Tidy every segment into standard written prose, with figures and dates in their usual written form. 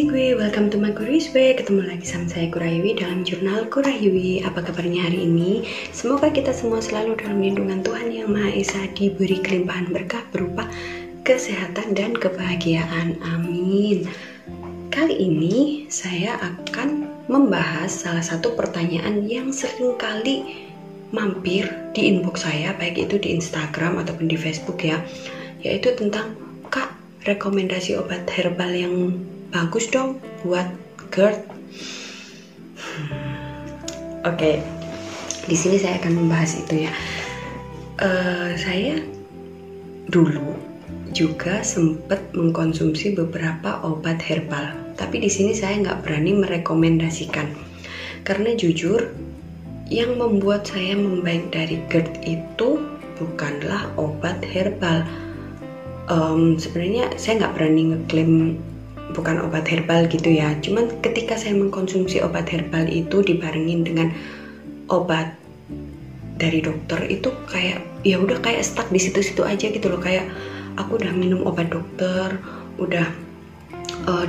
gue, welcome to my Curious Way. Ketemu lagi sama saya Kurayuwi dalam jurnal Kurayuwi. Apa kabarnya hari ini? Semoga kita semua selalu dalam lindungan Tuhan Yang Maha Esa, diberi kelimpahan berkah berupa kesehatan dan kebahagiaan. Amin. Kali ini saya akan membahas salah satu pertanyaan yang sering kali mampir di inbox saya, baik itu di Instagram ataupun di Facebook ya, yaitu tentang, Kak, rekomendasi obat herbal yang bagus dong buat GERD. Oke, di sini saya akan membahas itu ya. Saya dulu juga sempat mengkonsumsi beberapa obat herbal, tapi di sini saya nggak berani merekomendasikan karena jujur, yang membuat saya membaik dari GERD itu bukanlah obat herbal. Sebenarnya saya nggak berani ngeklaim bukan obat herbal gitu ya. Cuman ketika saya mengkonsumsi obat herbal itu dibarengin dengan obat dari dokter, itu kayak ya udah kayak stuck di situ-situ aja gitu loh. Kayak aku udah minum obat dokter, udah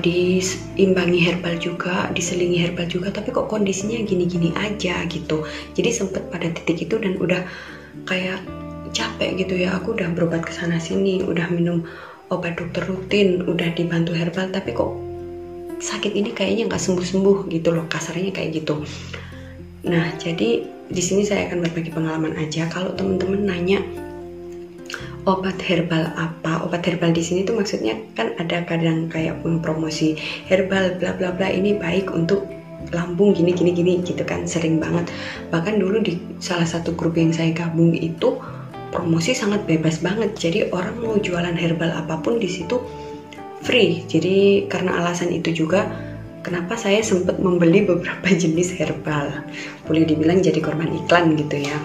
diimbangi herbal juga, diselingi herbal juga, tapi kok kondisinya gini-gini aja gitu. Jadi sempet pada titik itu dan udah kayak capek gitu ya. Aku udah berobat ke sana sini, udah minum obat dokter rutin, udah dibantu herbal, tapi kok sakit ini kayaknya nggak sembuh-sembuh gitu loh, kasarnya kayak gitu. Nah, jadi di sini saya akan berbagi pengalaman aja. Kalau teman-teman nanya obat herbal apa, obat herbal di sini tuh maksudnya kan ada kadang kayak promosi herbal bla bla bla, ini baik untuk lambung gini gitu kan, sering banget. Bahkan dulu di salah satu grup yang saya gabung itu promosi sangat bebas banget, jadi orang mau jualan herbal apapun di situ free. Jadi karena alasan itu juga kenapa saya sempat membeli beberapa jenis herbal, boleh dibilang jadi korban iklan gitu ya.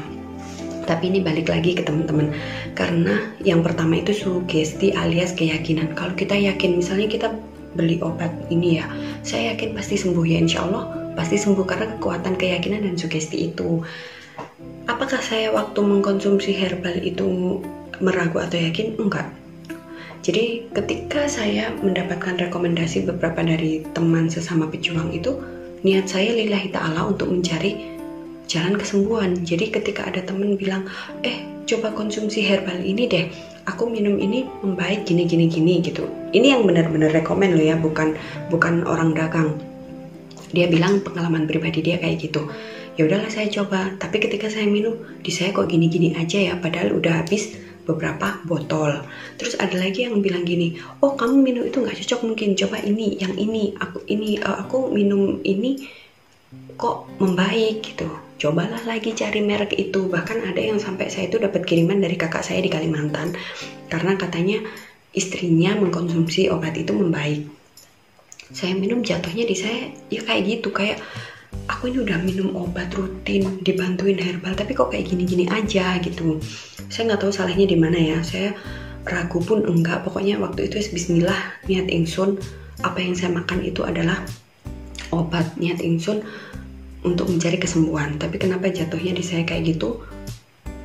Tapi ini balik lagi ke teman-teman, karena yang pertama itu sugesti alias keyakinan. Kalau kita yakin, misalnya kita beli obat ini ya, saya yakin pasti sembuh ya, insya Allah pasti sembuh karena kekuatan keyakinan dan sugesti itu. Apakah saya waktu mengkonsumsi herbal itu meragu atau yakin? Enggak. Jadi ketika saya mendapatkan rekomendasi beberapa dari teman sesama pejuang itu, niat saya lillahi ta'ala untuk mencari jalan kesembuhan. Jadi ketika ada teman bilang, coba konsumsi herbal ini deh, aku minum ini membaik gini gitu. Ini yang benar-benar rekomen loh ya, bukan orang dagang. Dia bilang pengalaman pribadi dia kayak gitu. Ya udahlah saya coba, tapi ketika saya minum di saya kok gini aja ya, padahal udah habis beberapa botol. Terus ada lagi yang bilang gini, oh kamu minum itu nggak cocok mungkin, coba ini, yang ini, aku minum ini kok membaik gitu. Cobalah lagi cari merek itu. Bahkan ada yang sampai saya itu dapat kiriman dari kakak saya di Kalimantan, karena katanya istrinya mengkonsumsi obat itu membaik. Saya minum, jatuhnya di saya ya kayak gitu, kayak aku ini udah minum obat rutin, dibantuin herbal, tapi kok kayak gini aja gitu. Saya nggak tahu salahnya di mana ya. Saya ragu pun enggak. Pokoknya waktu itu bismillah, niat ingsun, apa yang saya makan itu adalah obat, niat ingsun untuk mencari kesembuhan. Tapi kenapa jatuhnya di saya kayak gitu,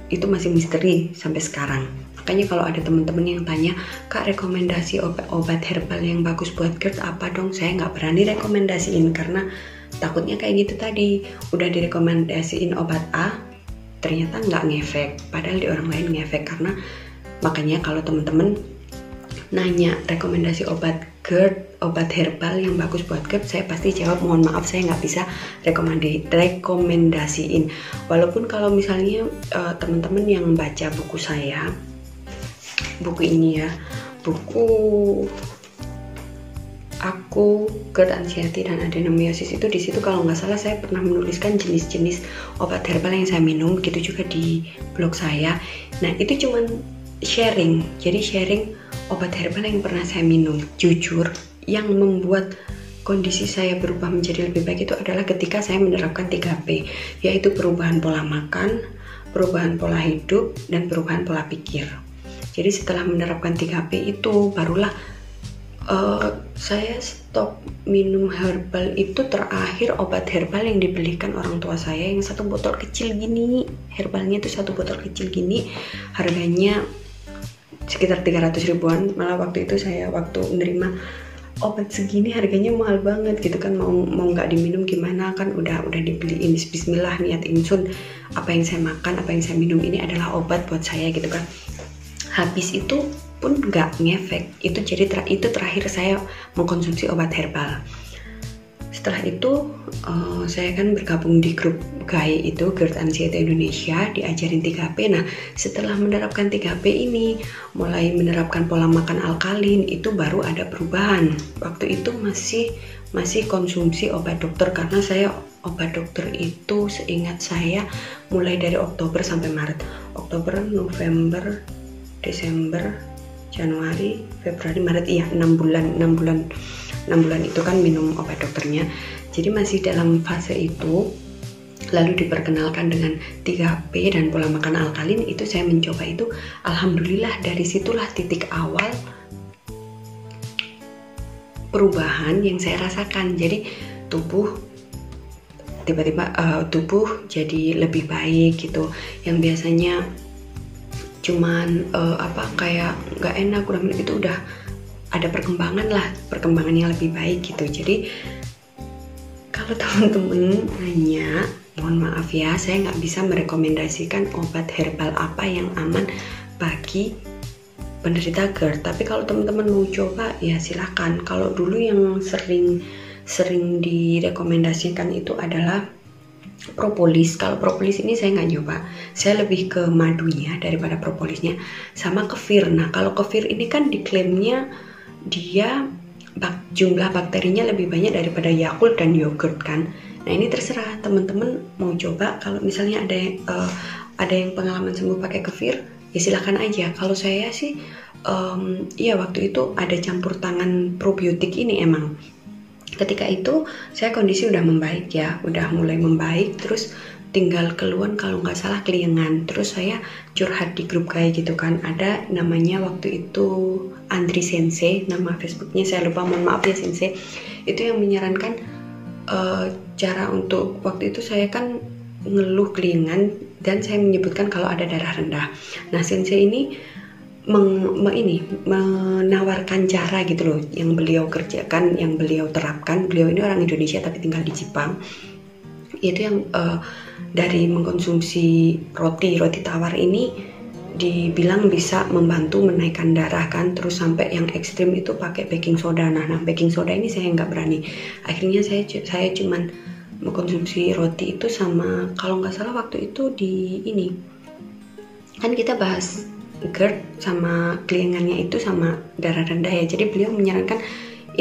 itu masih misteri sampai sekarang. Makanya kalau ada teman-teman yang tanya, Kak, rekomendasi obat herbal yang bagus buat GERD apa dong? Saya nggak berani rekomendasiin karena takutnya kayak gitu tadi. Udah direkomendasiin obat A, ternyata nggak ngefek, padahal di orang lain ngefek. Karena makanya kalau teman-teman nanya rekomendasi obat GERD, obat herbal yang bagus buat GERD, saya pasti jawab mohon maaf, saya nggak bisa rekomendasiin. Walaupun kalau misalnya teman-teman yang baca buku saya, buku ini ya, buku Aku GERD, Anxiety dan Adenomyosis, itu di situ kalau nggak salah saya pernah menuliskan jenis-jenis obat herbal yang saya minum, gitu juga di blog saya. Nah itu cuman sharing, jadi sharing obat herbal yang pernah saya minum. Jujur, yang membuat kondisi saya berubah menjadi lebih baik itu adalah ketika saya menerapkan 3P, yaitu perubahan pola makan, perubahan pola hidup, dan perubahan pola pikir. Jadi setelah menerapkan 3P itu barulah saya stop minum herbal itu. Terakhir obat herbal yang dibelikan orang tua saya yang satu botol kecil gini, herbalnya itu satu botol kecil gini, harganya sekitar 300 ribuan. Malah waktu itu saya waktu menerima obat segini harganya mahal banget gitu kan, mau nggak diminum gimana kan, udah dibeliin, bismillah niat insun, apa yang saya makan, apa yang saya minum ini adalah obat buat saya gitu kan. Habis itu pun nggak ngefek, itu jadi itu terakhir saya mengkonsumsi obat herbal. Setelah itu saya kan bergabung di grup GAI itu, GERD Anxiety Indonesia, diajarin 3P. Nah setelah menerapkan 3P ini, mulai menerapkan pola makan alkalin, itu baru ada perubahan. Waktu itu masih konsumsi obat dokter, karena saya obat dokter itu seingat saya mulai dari Oktober sampai Maret. Oktober, November, Desember, Januari, Februari, Maret, iya 6 bulan itu kan minum obat dokternya. Jadi masih dalam fase itu, lalu diperkenalkan dengan 3P dan pola makan alkalin, itu saya mencoba itu. Alhamdulillah dari situlah titik awal perubahan yang saya rasakan. Jadi tiba-tiba tubuh jadi lebih baik gitu, yang biasanya cuman kayak nggak enak udah minum, itu udah ada perkembangan yang lebih baik gitu. Jadi kalau teman-teman nanya, mohon maaf ya, saya nggak bisa merekomendasikan obat herbal apa yang aman bagi penderita GERD. Tapi kalau teman-teman mau coba ya silahkan. Kalau dulu yang sering direkomendasikan itu adalah propolis. Kalau propolis ini saya nggak nyoba, saya lebih ke madunya daripada propolisnya, sama kefir. Nah kalau kefir ini kan diklaimnya dia jumlah bakterinya lebih banyak daripada Yakult dan yogurt kan. Nah ini terserah teman-teman mau coba. Kalau misalnya ada yang pengalaman sembuh pakai kefir, ya silahkan aja. Kalau saya sih ya waktu itu ada campur tangan probiotik ini. Emang ketika itu saya kondisi udah membaik ya, udah mulai membaik, terus tinggal keluhan kalau nggak salah keliengan. Terus saya curhat di grup kayak gitu kan, ada namanya waktu itu Andri Sensei, nama Facebooknya saya lupa, mohon maaf ya Sensei. Itu yang menyarankan cara untuk, waktu itu saya kan ngeluh keliengan dan saya menyebutkan kalau ada darah rendah. Nah Sensei ini menawarkan cara gitu loh, yang beliau kerjakan, yang beliau terapkan. Beliau ini orang Indonesia tapi tinggal di Jepang. Itu yang dari mengkonsumsi roti tawar ini dibilang bisa membantu menaikkan darah kan. Terus sampai yang ekstrim itu pakai baking soda. Nah baking soda ini saya nggak berani. Akhirnya saya cuman mengkonsumsi roti itu, sama kalau nggak salah waktu itu di ini kan kita bahas GERD sama keliengannya itu sama darah rendah ya. Jadi beliau menyarankan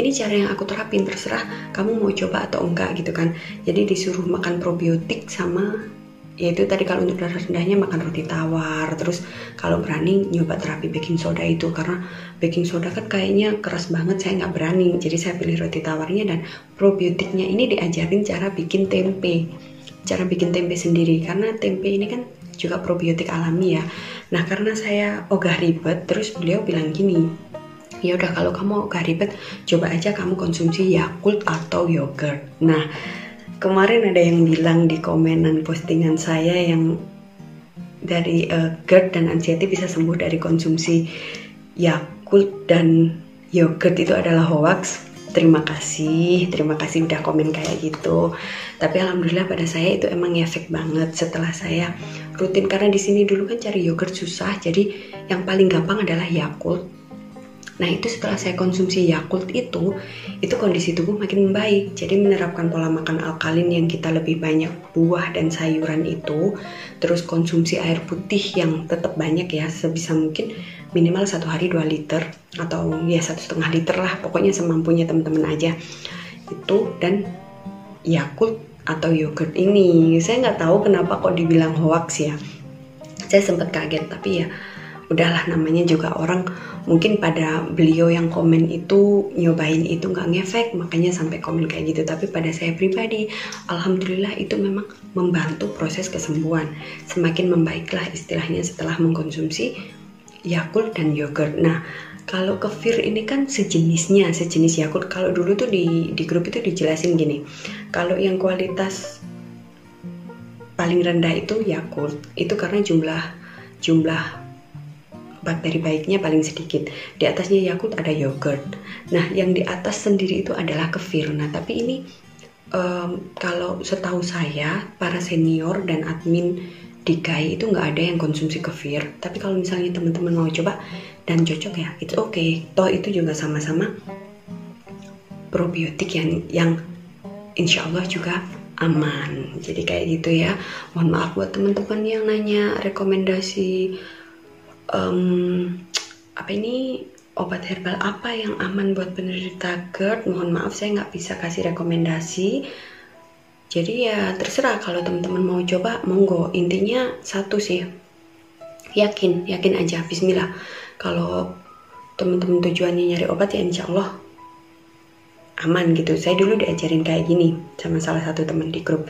ini cara yang aku terapin, terserah kamu mau coba atau enggak gitu kan. Jadi disuruh makan probiotik sama yaitu tadi, kalau untuk darah rendahnya makan roti tawar. Terus kalau berani nyoba terapi baking soda itu, karena baking soda kan kayaknya keras banget, saya nggak berani. Jadi saya pilih roti tawarnya, dan probiotiknya ini diajarin cara bikin tempe sendiri, karena tempe ini kan juga probiotik alami ya. Nah karena saya ogah ribet, terus beliau bilang gini, ya udah kalau kamu ogah ribet, coba aja kamu konsumsi Yakult atau yogurt. Nah kemarin ada yang bilang di komenan postingan saya yang dari GERD dan anxiety bisa sembuh dari konsumsi Yakult dan yogurt itu adalah hoax. Terima kasih udah komen kayak gitu. Tapi alhamdulillah pada saya itu emang efek banget setelah saya rutin, karena di sini dulu kan cari yogurt susah, jadi yang paling gampang adalah Yakult. Nah itu setelah saya konsumsi Yakult itu kondisi tubuh makin membaik. Jadi menerapkan pola makan alkalin yang kita lebih banyak buah dan sayuran itu, terus konsumsi air putih yang tetap banyak ya, sebisa mungkin minimal 1 hari 2 liter atau ya 1,5 liter lah, pokoknya semampunya teman-teman aja itu. Dan Yakult atau yogurt ini saya nggak tahu kenapa kok dibilang hoax ya, saya sempat kaget. Tapi ya udahlah, namanya juga orang, mungkin pada beliau yang komen itu nyobain itu nggak ngefek, makanya sampai komen kayak gitu. Tapi pada saya pribadi, alhamdulillah itu memang membantu proses kesembuhan, semakin membaiklah istilahnya setelah mengkonsumsi Yakult dan yogurt. Nah kalau kefir ini kan sejenis Yakult. Kalau dulu tuh di grup itu dijelasin gini, kalau yang kualitas paling rendah itu Yakult, itu karena jumlah bakteri baiknya paling sedikit. Di atasnya Yakult ada yogurt. Nah, yang di atas sendiri itu adalah kefir. Nah, tapi ini kalau setahu saya para senior dan admin di KAI itu nggak ada yang konsumsi kefir. Tapi kalau misalnya teman-teman mau coba dan cocok ya, it's okay. Toh itu juga sama-sama probiotik yang insya Allah juga aman. Jadi kayak gitu ya. Mohon maaf buat teman-teman yang nanya rekomendasi obat herbal apa yang aman buat penderita GERD. Mohon maaf saya nggak bisa kasih rekomendasi. Jadi ya terserah, kalau teman-teman mau coba monggo. Intinya satu sih, yakin aja, bismillah. Kalau teman-teman tujuannya nyari obat ya insya Allah aman gitu. Saya dulu diajarin kayak gini sama salah satu teman di grup.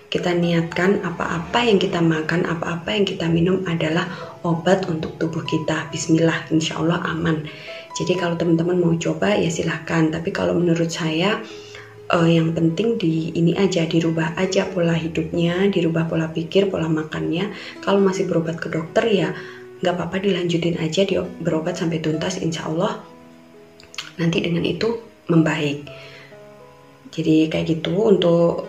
Kita niatkan apa-apa yang kita makan, apa-apa yang kita minum adalah obat untuk tubuh kita. Bismillah, insya Allah aman. Jadi kalau teman-teman mau coba ya silahkan. Tapi kalau menurut saya yang penting ini aja, dirubah aja pola hidupnya, dirubah pola pikir, pola makannya. Kalau masih berobat ke dokter ya nggak apa-apa, dilanjutin aja berobat sampai tuntas. Insya Allah nanti dengan itu membaik. Jadi kayak gitu. Untuk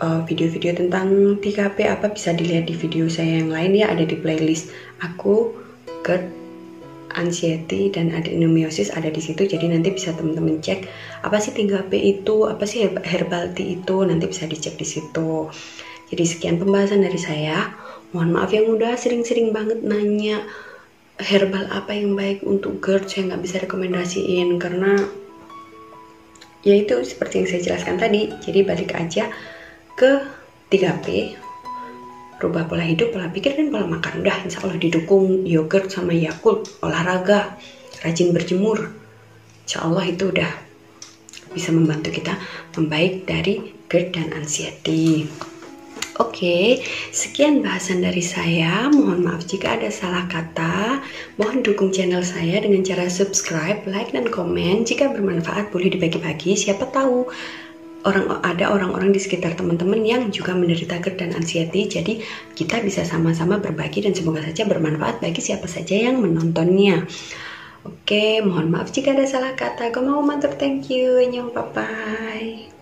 video-video tentang 3P apa bisa dilihat di video saya yang lain ya, ada di playlist aku, GERD, anxiety dan adenomyosis ada di situ. Jadi nanti bisa teman-teman cek apa sih 3P itu, apa sih herbal tea itu, nanti bisa dicek di situ. Jadi sekian pembahasan dari saya. Mohon maaf yang udah sering-sering banget nanya herbal apa yang baik untuk GERD, saya nggak bisa rekomendasiin karena ya itu seperti yang saya jelaskan tadi. Jadi balik aja ke 3P, rubah pola hidup, pola pikir, dan pola makan. Udah insya Allah didukung yogurt sama Yakult, olahraga, rajin berjemur, insya Allah itu udah bisa membantu kita membaik dari GERD dan anxiety. Oke, sekian bahasan dari saya. Mohon maaf jika ada salah kata. Mohon dukung channel saya dengan cara subscribe, like, dan komen. Jika bermanfaat boleh dibagi-bagi, siapa tahu ada orang-orang di sekitar teman-teman yang juga menderita GERD dan anxiety. Jadi kita bisa sama-sama berbagi dan semoga saja bermanfaat bagi siapa saja yang menontonnya. Oke, mohon maaf jika ada salah kata. Mau matur, thank you. Annyeong, bye-bye.